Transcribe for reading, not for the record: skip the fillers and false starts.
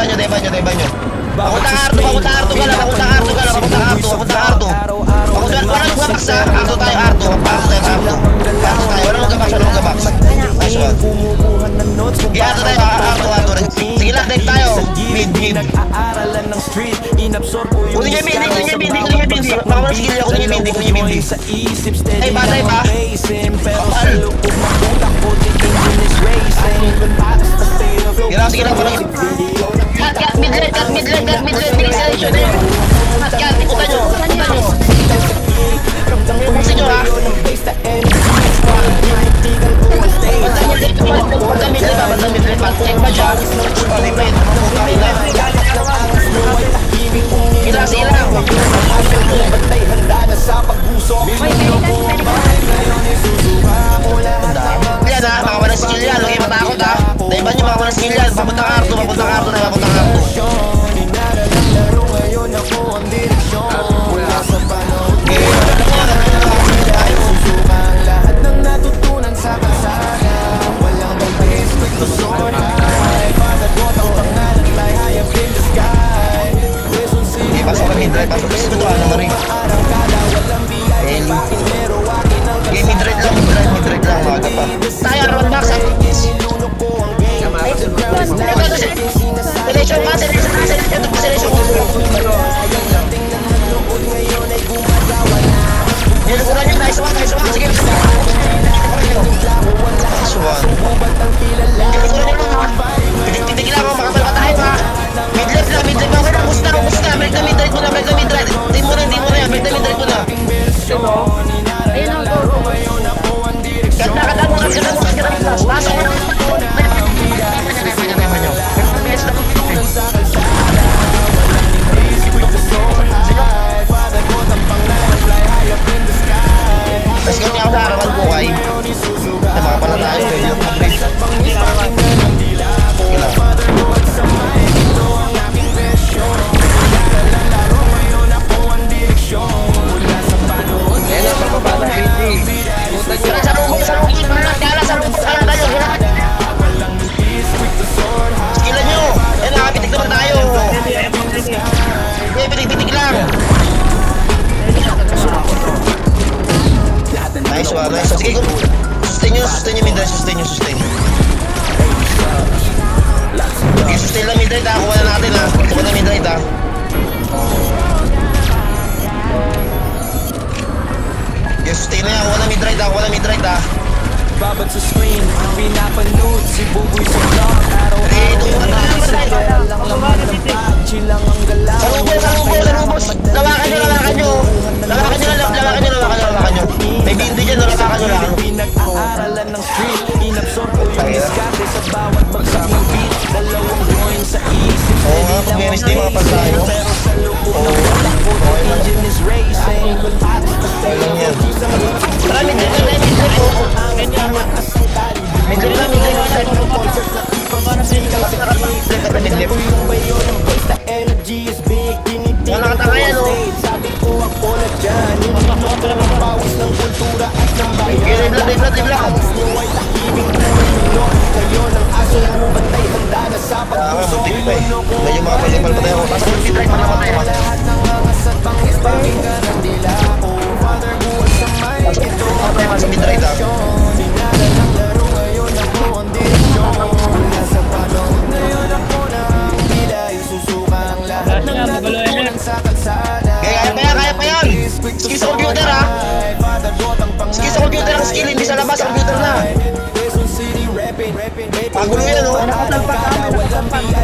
nyo. Papuntang Arto ka lang, papuntang Arto. Papuntang, wala nung gabaks ha. Arto tayo, Arto tayo, wala nung gabaks. Nice one. Sige, Arto tayo. Sige lang, dive tayo. Mid. Kunin niya bindi. Baka mo skill niya, kunin niya bindi. Ay, patay pa. Kapal. Sige lang, parang cut mid-lane, selection eh. Cut, ikutan nyo. Pupusin nyo ha. Banda mid-lane, check ba siya? Ilang. Yan ha, mga walang skill yan, huwag kayo matakot ha. Daiban nyo mga walang skill yan, papuntang Arto. Pasok ka mid-right, pasok ka ito ano mo rin. Okay, mid-right lang, maga pa. Tayo, roll back sa selection ka. Nilukuran nyo, nice one, sige. Nice one. Nilukuran nyo lang ha. Titig lang ako, makapal pa tayo ha. Mid-left lang, okay na, ubus na. Break na mid-right mo na. Di mo na yan, break na mid-right mo na. Ayun ang go. Kata mo. Pasok na. Mas kami ako sa harapan po kay makapala tayo kayo yung upgrade. Skillan nyo! Eh, nakapitik naman tayo! Eh, pitik lang! Nice one. Sige, sustain nyo mid-right, sustain. Okay, sustain lang mid-right ha, kuha na natin ha. Kuha na mid-right ha. Okay, sustain na yan, kuha na mid-right ha. Babad sa screen, pinapanood si Buboy sa vlog. Araw-araw na sa pera lang naman ang pag-chill lang ang galaw. Salubos! Lawakan nyo! May bindi dyan, lawakan nyo lang. Pinag-aaralan ng street, inabsorb ko yung diskarte sa bawat bagsak ng beat. Dalawang coin sa isip, Oo nga, pag may miss di mga pagsayo. pero sa loob ng walang po, the engine is racing. Ayun yan. Maraming wala katangayan o. sabi ko ako na dyan, hindi mo pawis ng kultura at ng bayan. Live lang. Ngayon ang aso mo bantay handa na sa pagpuso. Medyo makapalipal pa tayo. Pasok yung mid-right pa naman tayo. Lahat ng angasat pang ispahinga ng dila ko. Father buwan sa mic, ito ang Pasok mid-right ha. dinala ng laro. Ngayon ako ang direksyon. Nasa panahon ngayon ako na ang tila. Isusuka ang lahat ng natutunan sa kalsada. Kaya pa yan. Ski sa computer ha. Ski sa computer ang skill, hindi sa labas sa computer na. Magulo yan o. Nakatalpak kami.